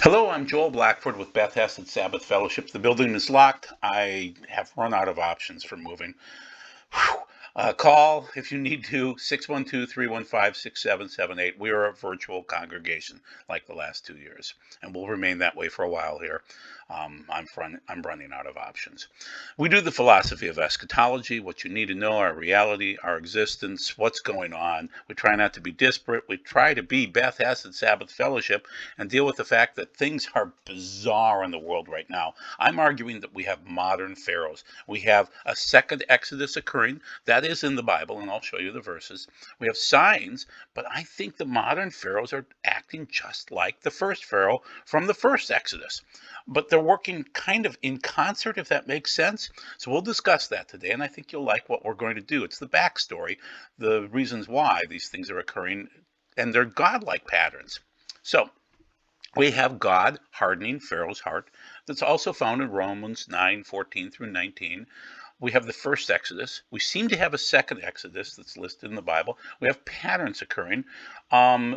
Hello, I'm Joel Blackford with Bethesda Sabbath Fellowship. The building is locked. I have run out of options for moving. Whew. Call if you need to, 612-315-6778. We are a virtual congregation like the last 2 years, and we'll remain that way for a while here. I'm running out of options. We do the philosophy of eschatology, what you need to know, our reality, our existence, what's going on. We try not to be disparate. We try to be Beth Hassan Sabbath Fellowship and deal with the fact that things are bizarre in the world right now. I'm arguing that we have modern pharaohs. We have a second Exodus occurring. That is in the Bible, and I'll show you the verses. We have signs, but I think the modern pharaohs are acting just like the first pharaoh from the first Exodus. But they're working kind of in concert, if that makes sense. So we'll discuss that today, and I think you'll like what we're going to do. It's the backstory, the reasons why these things are occurring, and they're godlike patterns. So we have God hardening Pharaoh's heart. That's also found in Romans 9:14 through 19. We have the first Exodus. We seem to have a second Exodus that's listed in the Bible. We have patterns occurring.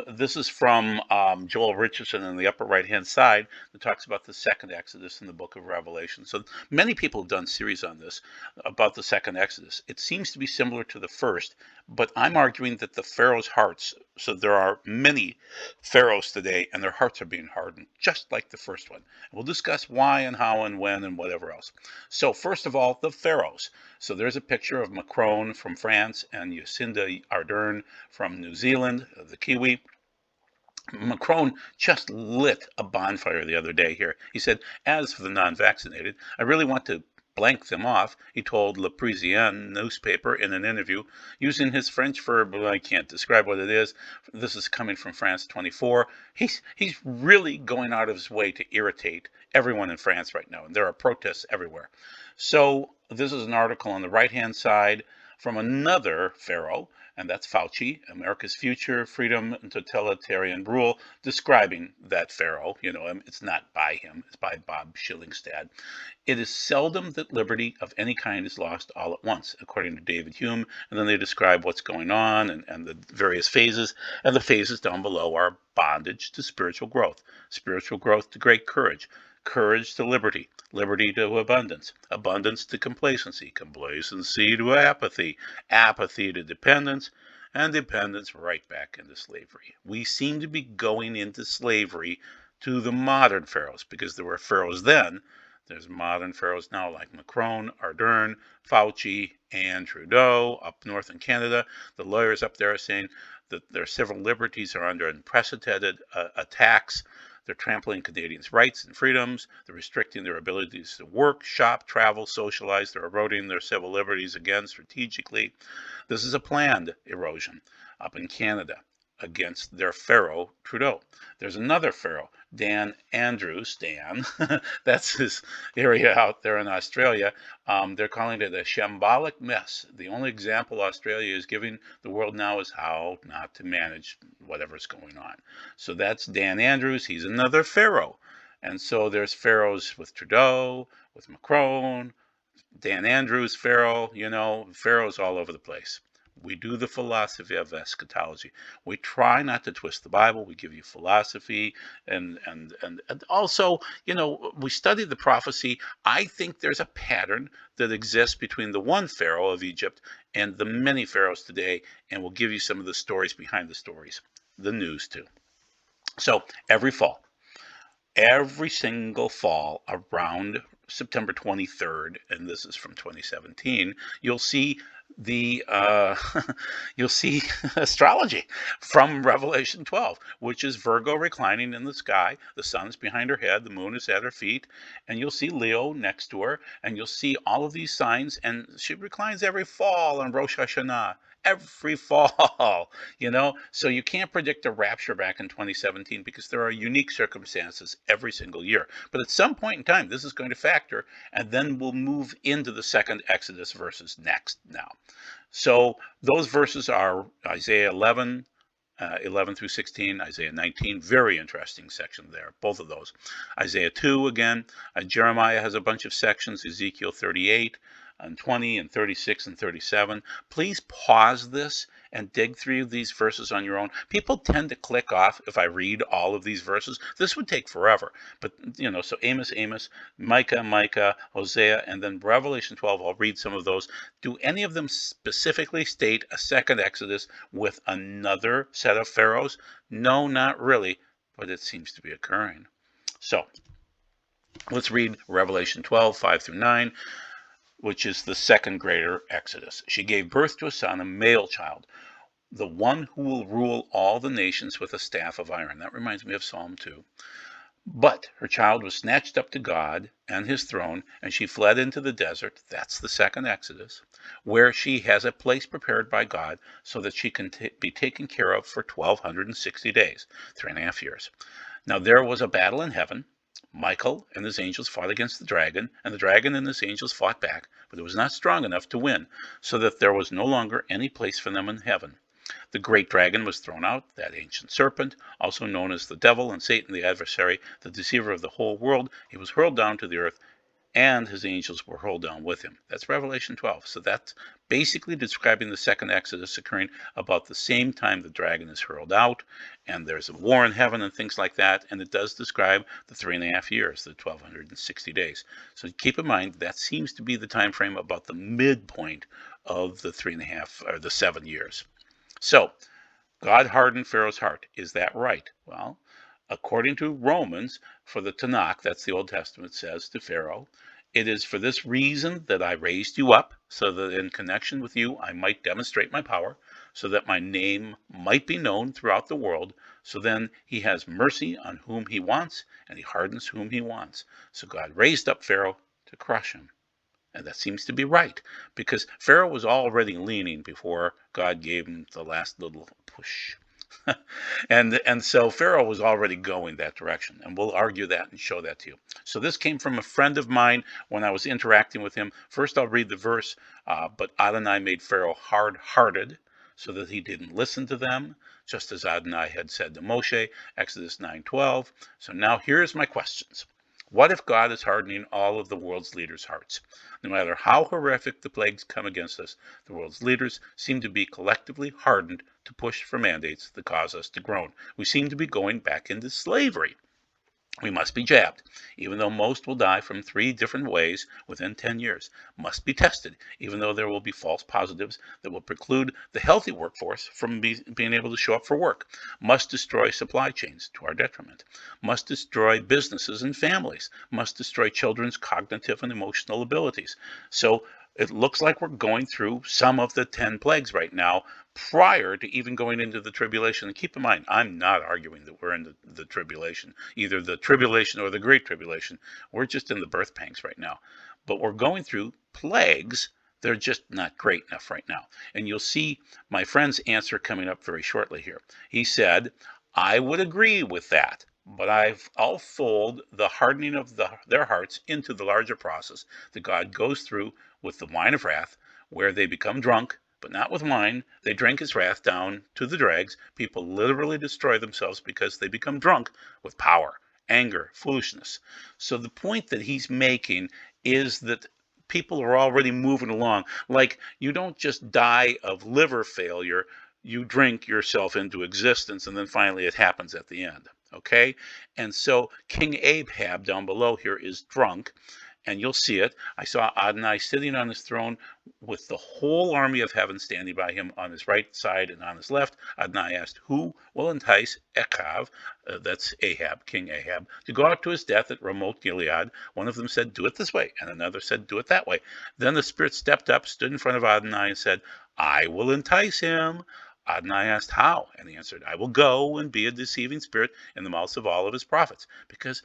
This is from Joel Richardson in the upper right-hand side that talks about the second Exodus in the book of Revelation. So many people have done series on this about the second Exodus. It seems to be similar to the first, but I'm arguing that the Pharaoh's hearts, so there are many Pharaohs today, and their hearts are being hardened, just like the first one. We'll discuss why and how and when and whatever else. So first of all, the Pharaohs. So there's a picture of Macron from France and Jacinda Ardern from New Zealand, the Kiwi. Macron just lit a bonfire the other day here. He said, as for the non-vaccinated, I really want to blank them off, he told Le Parisien newspaper in an interview, using his French verb, I can't describe what it is. This is coming from France 24. He's really going out of his way to irritate everyone in France right now, and there are protests everywhere. So this is an article on the right-hand side from another pharaoh, and that's Fauci, America's Future, Freedom, and Totalitarian Rule, describing that pharaoh. It's not by him, it's by Bob Schillingstad. It is seldom that liberty of any kind is lost all at once, according to David Hume, and then they describe what's going on and the various phases, and the phases down below are bondage to spiritual growth to great courage, courage to liberty, liberty to abundance, abundance to complacency, complacency to apathy, apathy to dependence, and dependence right back into slavery. We seem to be going into slavery to the modern pharaohs, because there were pharaohs then. There's modern pharaohs now like Macron, Ardern, Fauci, and Trudeau up north in Canada. The lawyers up there are saying that their civil liberties are under unprecedented attacks. They're trampling Canadians' rights and freedoms. They're restricting their abilities to work, shop, travel, socialize. They're eroding their civil liberties again strategically. This is a planned erosion up in Canada against their pharaoh, Trudeau. There's another pharaoh, Dan Andrews. Dan, that's his area out there in Australia. They're calling it a shambolic mess. The only example Australia is giving the world now is how not to manage whatever's going on. So that's Dan Andrews. He's another pharaoh. And so there's pharaohs with Trudeau, with Macron, Dan Andrews, Pharaoh, pharaohs all over the place. We do the philosophy of eschatology. We try not to twist the Bible. We give you philosophy, and also, we study the prophecy. I think there's a pattern that exists between the one Pharaoh of Egypt and the many pharaohs today, and we'll give you some of the stories behind the stories, the news too. So every single fall around September 23rd, and this is from 2017, you'll see the you'll see astrology from Revelation 12, which is Virgo reclining in the sky. The sun's behind her head, the moon is at her feet, and you'll see Leo next to her, and you'll see all of these signs, and she reclines every fall on Rosh Hashanah. Every fall, so you can't predict a rapture back in 2017 because there are unique circumstances every single year. But at some point in time, this is going to factor, and then we'll move into the second Exodus verses next now. So those verses are Isaiah 11, 11 through 16, Isaiah 19, very interesting section there, both of those. Isaiah 2 again, Jeremiah has a bunch of sections, Ezekiel 38, and 20 and 36 and 37. Please pause this and dig through these verses on your own. People tend to click off if I read all of these verses. This would take forever. But, so Amos, Micah, Hosea, and then Revelation 12, I'll read some of those. Do any of them specifically state a second Exodus with another set of pharaohs? No, not really, but it seems to be occurring. So let's read Revelation 12, 5 through 9, which is the second greater Exodus. She gave birth to a son, a male child, the one who will rule all the nations with a staff of iron. That reminds me of Psalm 2. But her child was snatched up to God and his throne, and she fled into the desert. That's the second Exodus, where she has a place prepared by God so that she can be taken care of for 1,260 days, 3.5 years. Now there was a battle in heaven. Michael and his angels fought against the dragon, and the dragon and his angels fought back, but it was not strong enough to win, so that there was no longer any place for them in heaven. The great dragon was thrown out, that ancient serpent, also known as the devil and Satan, the adversary, the deceiver of the whole world. He was hurled down to the earth, and his angels were hurled down with him. That's Revelation 12. So that's basically describing the second Exodus occurring about the same time the dragon is hurled out, and there's a war in heaven and things like that, and it does describe the 3.5 years, the 1,260 days. So keep in mind that seems to be the time frame about the midpoint of the 3.5 or the 7 years. So God hardened Pharaoh's heart. Is that right? Well, according to Romans, for the Tanakh, that's the Old Testament, says to Pharaoh, it is for this reason that I raised you up, so that in connection with you I might demonstrate my power, so that my name might be known throughout the world. So then he has mercy on whom he wants, and he hardens whom he wants. So God raised up Pharaoh to crush him. And that seems to be right, because Pharaoh was already leaning before God gave him the last little push. and so Pharaoh was already going that direction, and we'll argue that and show that to you. So this came from a friend of mine when I was interacting with him. First, I'll read the verse, but Adonai made Pharaoh hard-hearted, so that he didn't listen to them, just as Adonai had said to Moshe, Exodus 9:12. So now here's my questions. What if God is hardening all of the world's leaders' hearts? No matter how horrific the plagues come against us, the world's leaders seem to be collectively hardened to push for mandates that cause us to groan. We seem to be going back into slavery. We must be jabbed, even though most will die from 3 different ways within 10 years. Must be tested, even though there will be false positives that will preclude the healthy workforce from being able to show up for work. Must destroy supply chains to our detriment. Must destroy businesses and families. Must destroy children's cognitive and emotional abilities. So it looks like we're going through some of the 10 plagues right now prior to even going into the tribulation. And keep in mind, I'm not arguing that we're in the tribulation, either the tribulation or the great tribulation. We're just in the birth pangs right now. But we're going through plagues. They're just not great enough right now. And you'll see my friend's answer coming up very shortly here. He said, I would agree with that, but I'll fold the hardening of their hearts into the larger process that God goes through with the wine of wrath, where they become drunk, but not with wine. They drink his wrath down to the dregs. People literally destroy themselves because they become drunk with power, anger, foolishness. So the point that he's making is that people are already moving along. Like, you don't just die of liver failure, you drink yourself into existence, and then finally it happens at the end. Okay? And so King Ahab down below here is drunk, and you'll see it. I saw Adonai sitting on his throne with the whole army of heaven standing by him on his right side and on his left. Adonai asked, who will entice Ahab, that's Ahab, King Ahab, to go out to his death at Ramoth Gilead? One of them said, do it this way, and another said, do it that way. Then the Spirit stepped up, stood in front of Adonai, and said, I will entice him. Adonai asked, how? And he answered, I will go and be a deceiving spirit in the mouths of all of his prophets. Because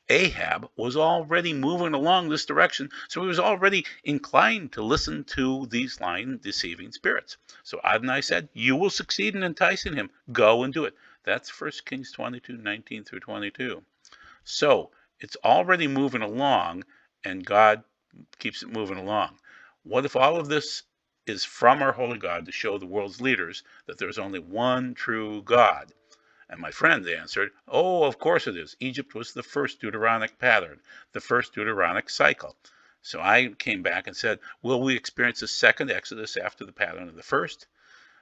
Ahab was already moving along this direction, so he was already inclined to listen to these lying, deceiving spirits. So Adonai said, you will succeed in enticing him. Go and do it. That's 1 Kings 22:19 through 22. So it's already moving along, and God keeps it moving along. What if all of this is from our holy God to show the world's leaders that there's only one true God? And my friend answered, oh, of course it is. Egypt was the first Deuteronic pattern, the first Deuteronic cycle. So I came back and said, will we experience a second Exodus after the pattern of the first?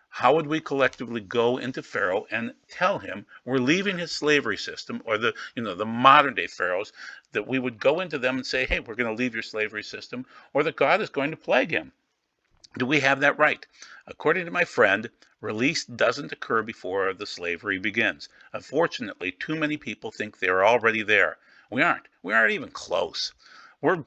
How would we collectively go into Pharaoh and tell him we're leaving his slavery system, or the modern day Pharaohs, that we would go into them and say, hey, we're going to leave your slavery system, or that God is going to plague him? Do we have that right? According to my friend, release doesn't occur before the slavery begins. Unfortunately, too many people think they're already there. We aren't. We aren't even close. We're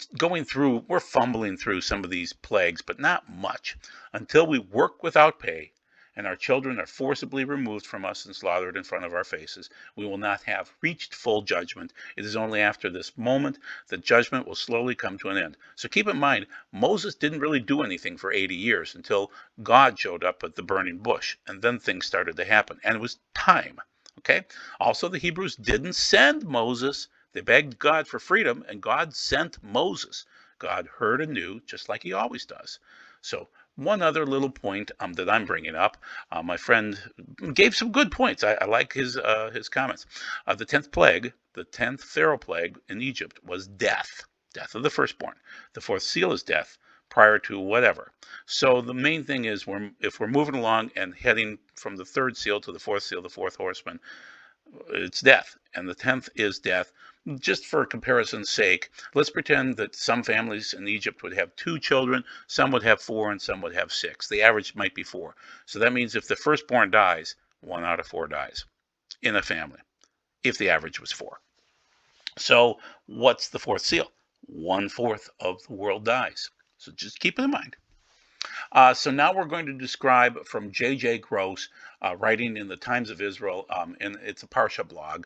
fumbling through some of these plagues, but not much. Until we work without pay and our children are forcibly removed from us and slaughtered in front of our faces, we will not have reached full judgment. It is only after this moment that judgment will slowly come to an end. So keep in mind, Moses didn't really do anything for 80 years until God showed up at the burning bush, and then things started to happen, and it was time. Okay? Also, the Hebrews didn't send Moses. They begged God for freedom, and God sent Moses. God heard anew, just like he always does. So one other little point that I'm bringing up, my friend gave some good points. I like his comments. The 10th plague, the 10th Pharaoh plague in Egypt was death of the firstborn. The fourth seal is death prior to whatever. So the main thing is, if we're moving along and heading from the third seal to the fourth seal, the fourth horseman, it's death, and the 10th is death. Just for comparison's sake, let's pretend that some families in Egypt would have 2 children, some would have 4, and some would have 6. The average might be 4. So that means if the firstborn dies, 1 out of 4 dies in a family, if the average was 4. So what's the fourth seal? 1/4 of the world dies. So just keep it in mind. So now we're going to describe from J.J. Gross, writing in the Times of Israel, and it's a Parsha blog.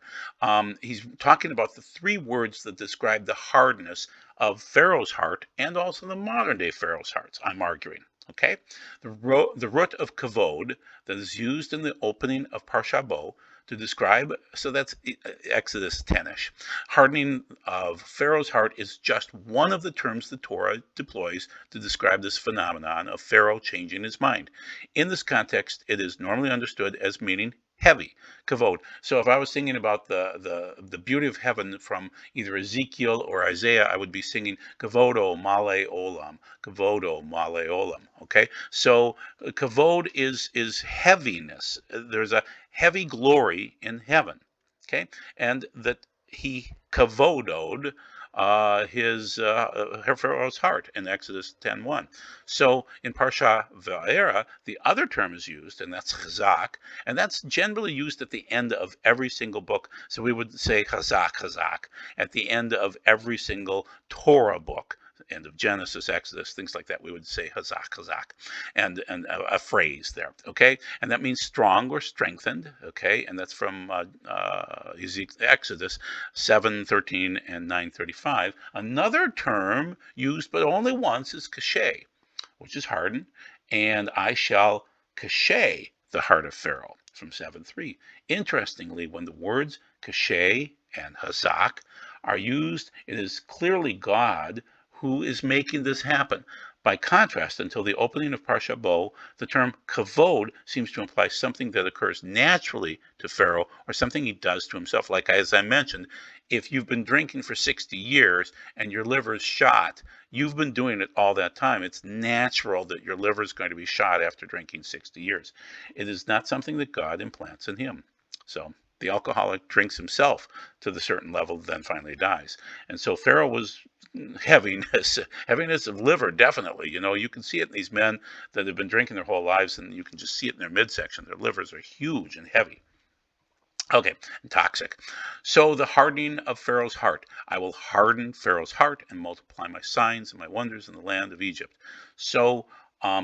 He's talking about the 3 words that describe the hardness of Pharaoh's heart and also the modern day Pharaoh's hearts, I'm arguing. Okay? The root of kavod that is used in the opening of Parsha Bo to describe, so that's Exodus 10-ish. Hardening of Pharaoh's heart is just one of the terms the Torah deploys to describe this phenomenon of Pharaoh changing his mind. In this context, it is normally understood as meaning heavy, kavod. So if I was thinking about the beauty of heaven from either Ezekiel or Isaiah, I would be singing kavodo male olam, kavodo male olam. Okay, so kavod is heaviness. There's a heavy glory in heaven. Okay, and that he kavodoed his Pharaoh's heart in Exodus 10:1. So in Parsha Va'era, the other term is used, and that's chazak, and that's generally used at the end of every single book. So we would say chazak at the end of every single Torah book. End of Genesis, Exodus, things like that. We would say hazak, and a phrase there, okay? And that means strong or strengthened, okay? And that's from Exodus 7:13 and 9:35. Another term used but only once is kashay, which is hardened, and I shall kashay the heart of Pharaoh, from 7:3. Interestingly, when the words kashay and hazak are used, it is clearly God who is making this happen. By contrast, until the opening of Parsha Bo, the term kavod seems to imply something that occurs naturally to Pharaoh or something he does to himself. Like, as I mentioned, if you've been drinking for 60 years and your liver is shot, you've been doing it all that time. It's natural that your liver is going to be shot after drinking 60 years. It is not something that God implants in him. So the alcoholic drinks himself to the certain level, then finally dies. And so Pharaoh was heaviness of liver, definitely. You can see it in these men that have been drinking their whole lives, and you can just see it in their midsection. Their livers are huge and heavy. Okay, and toxic. So the hardening of Pharaoh's heart. I will harden Pharaoh's heart and multiply my signs and my wonders in the land of Egypt. So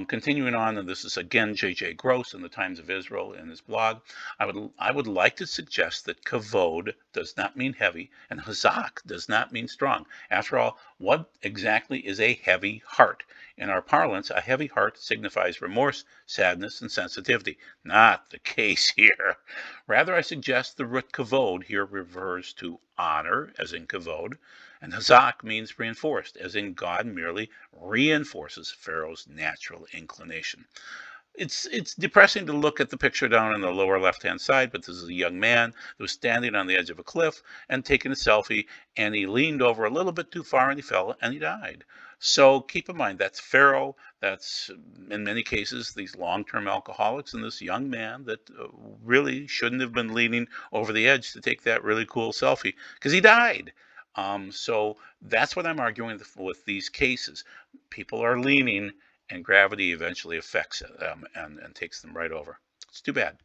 continuing on, and this is again J.J. Gross in the Times of Israel in his blog, I would like to suggest that kavod does not mean heavy, and hazak does not mean strong. After all, what exactly is a heavy heart? In our parlance, a heavy heart signifies remorse, sadness, and sensitivity. Not the case here. Rather, I suggest the root kavod here refers to honor, as in kavod, and hazak means reinforced, as in God merely reinforces Pharaoh's natural inclination. It's depressing to look at the picture down in the lower left-hand side, but this is a young man who was standing on the edge of a cliff and taking a selfie, and he leaned over a little bit too far and he fell and he died. So keep in mind that's Pharaoh. That's in many cases these long-term alcoholics and this young man that really shouldn't have been leaning over the edge to take that really cool selfie because he died. So that's what I'm arguing with these cases. People are leaning, and gravity eventually affects it and takes them right over. It's too bad.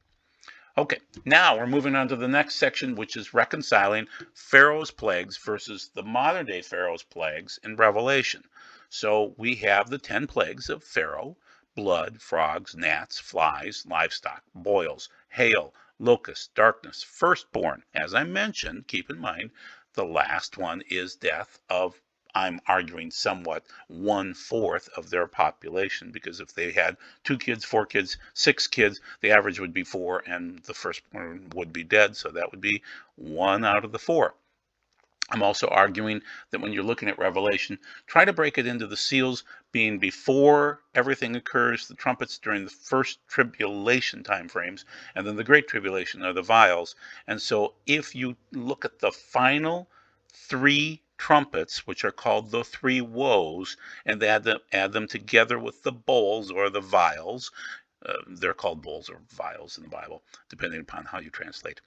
Okay, now we're moving on to the next section, which is reconciling Pharaoh's plagues versus the modern day Pharaoh's plagues in Revelation. So we have the 10 plagues of Pharaoh: blood, frogs, gnats, flies, livestock, boils, hail, locusts, darkness, firstborn. As I mentioned, keep in mind the last one is death of, I'm arguing, somewhat 1/4 of their population, because if they had 2 kids, 4 kids, 6 kids, the average would be 4, and the firstborn would be dead. So that would be 1 out of the 4. I'm also arguing that when you're looking at Revelation, try to break it into the seals being before everything occurs, the trumpets during the first tribulation time frames, and then the great tribulation are the vials. And so if you look at the final 3 trumpets, which are called the 3 woes, and add them together with the bowls or the vials, they're called bowls or vials in the Bible, depending upon how you translate.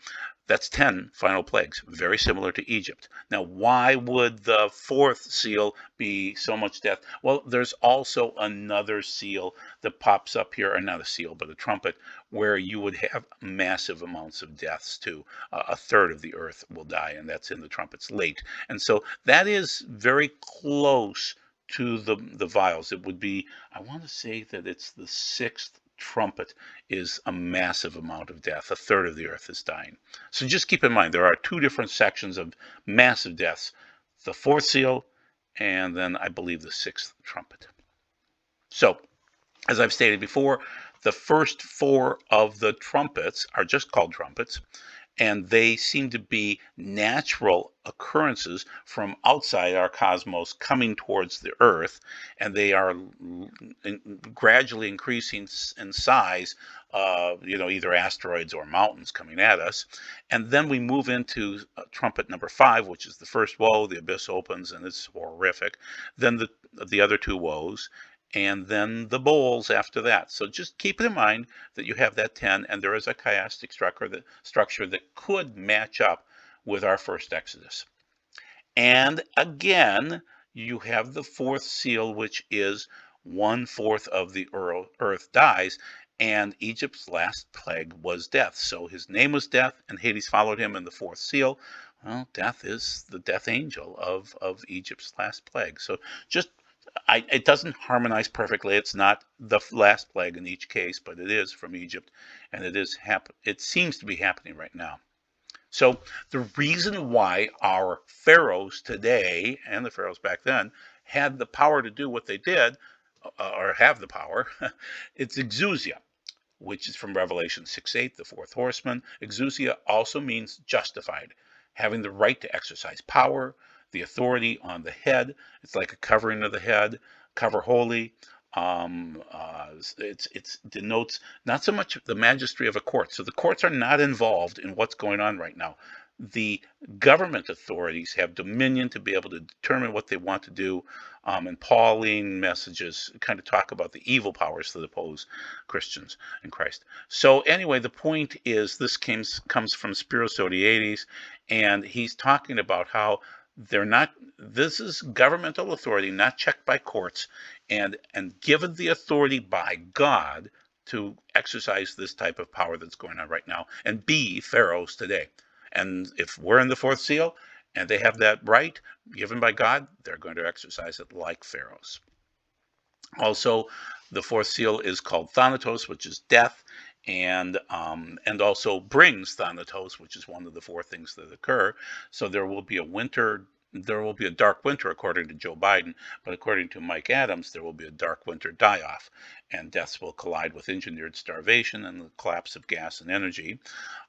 That's 10 final plagues, very similar to Egypt. Now, why would the 4th seal be so much death? Well, there's also another seal that pops up here, or not a seal, but a trumpet, where you would have massive amounts of deaths too. A third of the earth will die, and that's in the trumpets late. And so that is very close to the vials. It would be, I want to say that it's the 6th trumpet is a massive amount of death. A third of the earth is dying. So just keep in mind, there are 2 different sections of massive deaths: the 4th seal, and then I believe the 6th trumpet. So, as I've stated before, the first 4 of the trumpets are just called trumpets, and they seem to be natural occurrences from outside our cosmos coming towards the earth, and they are gradually increasing in size, either asteroids or mountains coming at us. And then we move into trumpet number 5, which is the first woe. The abyss opens and it's horrific. Then the other 2 woes, and then the bowls after that. So just keep it in mind that you have that 10, and there is a chiastic structure that could match up with our first Exodus. And again, you have the 4th seal, which is 1/4 of the earth dies, and Egypt's last plague was death. So his name was Death, and Hades followed him in the 4th seal. Well, death is the death angel of Egypt's last plague. So just it doesn't harmonize perfectly. It's not the last plague in each case, but it is from Egypt, and it seems to be happening right now. So the reason why our pharaohs today and the pharaohs back then had the power to do what they did, or have the power, it's exousia, which is from Revelation 6:8, the 4th horseman. Exousia also means justified, having the right to exercise power, the authority on the head. It's like a covering of the head, cover holy. It denotes not so much the magistracy of a court. So the courts are not involved in what's going on right now. The government authorities have dominion to be able to determine what they want to do. And Pauline messages kind of talk about the evil powers that oppose Christians and Christ. So anyway, the point is this comes from Spiros Zodhiates, and he's talking about how this is governmental authority, not checked by courts, and given the authority by God to exercise this type of power that's going on right now and be pharaohs today. And if we're in the 4th seal and they have that right given by God, they're going to exercise it like pharaohs. Also, the 4th seal is called Thanatos, which is death, and also brings Thanatos, which is one of the 4 things that occur. So there will be a dark winter, according to Joe Biden, but according to Mike Adams, there will be a dark winter die-off, and deaths will collide with engineered starvation and the collapse of gas and energy.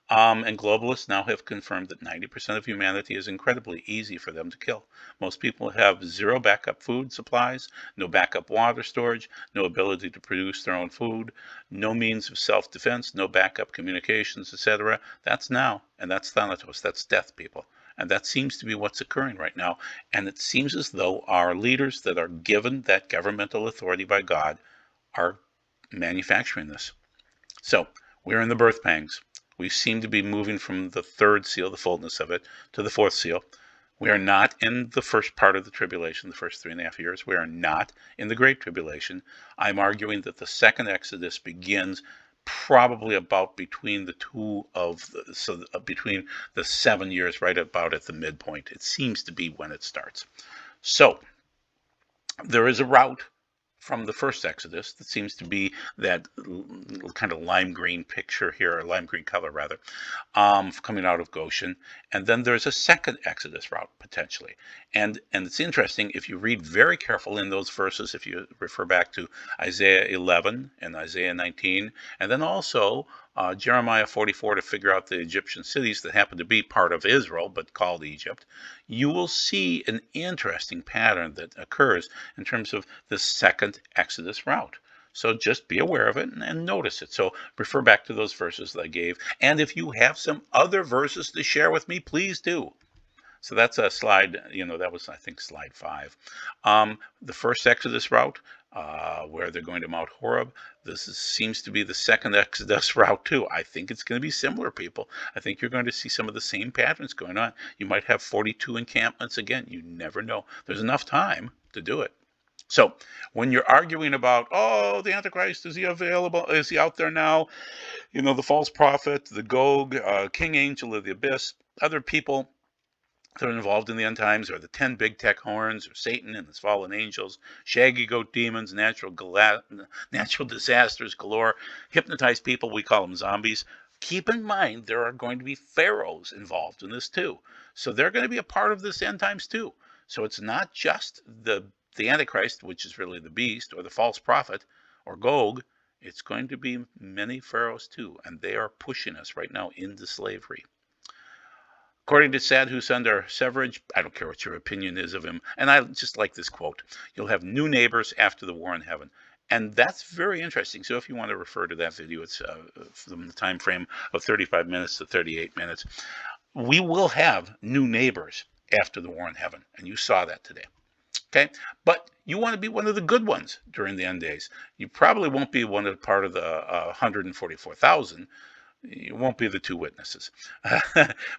And globalists now have confirmed that 90% of humanity is incredibly easy for them to kill. Most people have zero backup food supplies, no backup water storage, no ability to produce their own food, no means of self-defense, no backup communications, etc. That's now, and that's Thanatos. That's death, people. And that seems to be what's occurring right now. And it seems as though our leaders that are given that governmental authority by God are manufacturing this. So we're in the birth pangs. We seem to be moving from the third seal, the fullness of it, to the fourth seal. We are not in the first part of the tribulation, the first 3.5 years. We are not in the Great Tribulation. I'm arguing that the second Exodus begins probably about between the between the 7 years, right about at the midpoint. It seems to be when it starts. So there is a route from the first Exodus that seems to be that kind of lime green picture here, or lime green color rather, coming out of Goshen. And then there's a second Exodus route potentially. And it's interesting if you read very careful in those verses, if you refer back to Isaiah 11 and Isaiah 19, and then also Jeremiah 44 to figure out the Egyptian cities that happen to be part of Israel but called Egypt, you will see an interesting pattern that occurs in terms of the second Exodus route. So just be aware of it and notice it. So refer back to those verses that I gave. And if you have some other verses to share with me, please do. So that's a slide, that was, I think, slide 5. The first Exodus route, where they're going to Mount Horeb, seems to be the second Exodus route too. I think it's going to be similar, people. I think you're going to see some of the same patterns going on. You might have 42 encampments again. You never know. There's enough time to do it. So when you're arguing about, oh, the Antichrist, is he available? Is he out there now? The false prophet, the Gog, King Angel of the Abyss, other people that are involved in the end times are the 10 big tech horns, or Satan and his fallen angels, shaggy goat demons, natural disasters galore, hypnotized people, we call them zombies. Keep in mind there are going to be pharaohs involved in this too. So they're going to be a part of this end times too. So it's not just the Antichrist, which is really the beast, or the false prophet, or Gog. It's going to be many pharaohs too, and they are pushing us right now into slavery. According to Sadhu Sundar Severage, I don't care what your opinion is of him, and I just like this quote, you'll have new neighbors after the war in heaven. And that's very interesting. So if you want to refer to that video, it's from the time frame of 35 minutes to 38 minutes. We will have new neighbors after the war in heaven, and you saw that today. Okay, but you want to be one of the good ones during the end days. You probably won't be part of the 144,000. You won't be the two witnesses.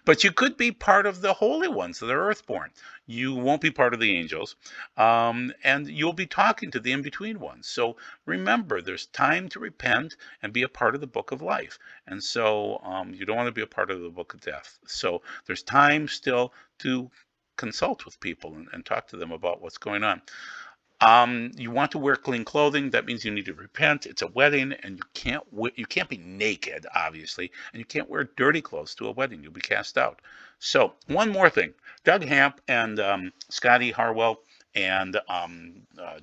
But you could be part of the holy ones that are earthborn. You won't be part of the angels. And you'll be talking to the in-between ones. So remember, there's time to repent and be a part of the book of life. And so you don't want to be a part of the book of death. So there's time still to consult with people and talk to them about what's going on. You want to wear clean clothing. That means you need to repent. It's a wedding, and you can't be naked, obviously, and you can't wear dirty clothes to a wedding. You'll be cast out. So one more thing: Doug Hamp and Scotty Harwell and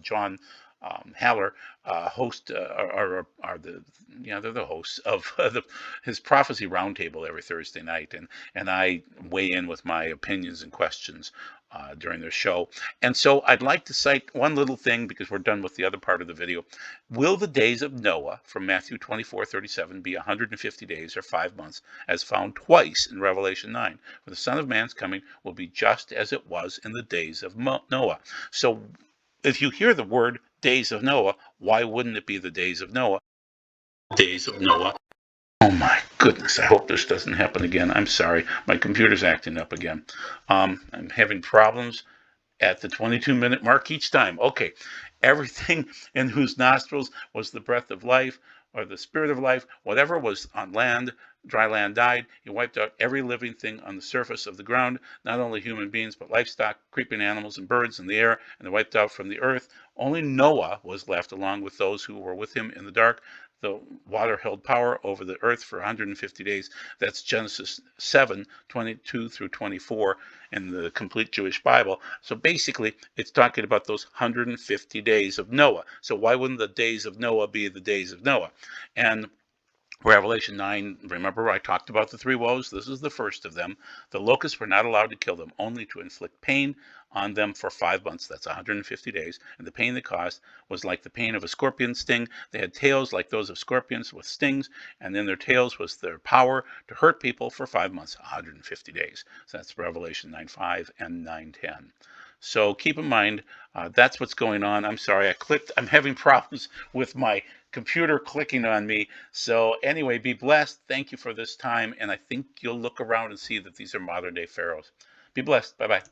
John Haller they're the hosts of his prophecy roundtable every Thursday night, and I weigh in with my opinions and questions during their show. And so I'd like to cite one little thing because we're done with the other part of the video. Will the days of Noah from Matthew 24:37 be 150 days or 5 months, as found twice in Revelation 9? For the Son of Man's coming will be just as it was in the days of Noah. So if you hear the word days of Noah, why wouldn't it be the days of Noah? Days of Noah. Oh my goodness, I hope this doesn't happen again. I'm sorry, my computer's acting up again. I'm having problems at the 22-minute mark each time. Okay, everything in whose nostrils was the breath of life, or the spirit of life, whatever was on land, dry land died. He wiped out every living thing on the surface of the ground, not only human beings, but livestock, creeping animals, and birds in the air, and they wiped out from the earth. Only Noah was left, along with those who were with him in the dark. The water held power over the earth for 150 days. That's Genesis 7:22 through 24 in the complete Jewish Bible. So basically, it's talking about those 150 days of Noah. So why wouldn't the days of Noah be the days of Noah? And Revelation 9, remember I talked about the three woes? This is the first of them. The locusts were not allowed to kill them, only to inflict pain on them for 5 months. That's 150 days. And the pain they caused was like the pain of a scorpion sting. They had tails like those of scorpions with stings, and then their tails was their power to hurt people for 5 months, 150 days. So that's Revelation 9:5 and 9:10. So keep in mind, that's what's going on. I'm sorry, I'm having problems with my computer clicking on me. So anyway, be blessed. Thank you for this time. And I think you'll look around and see that these are modern day pharaohs. Be blessed. Bye bye.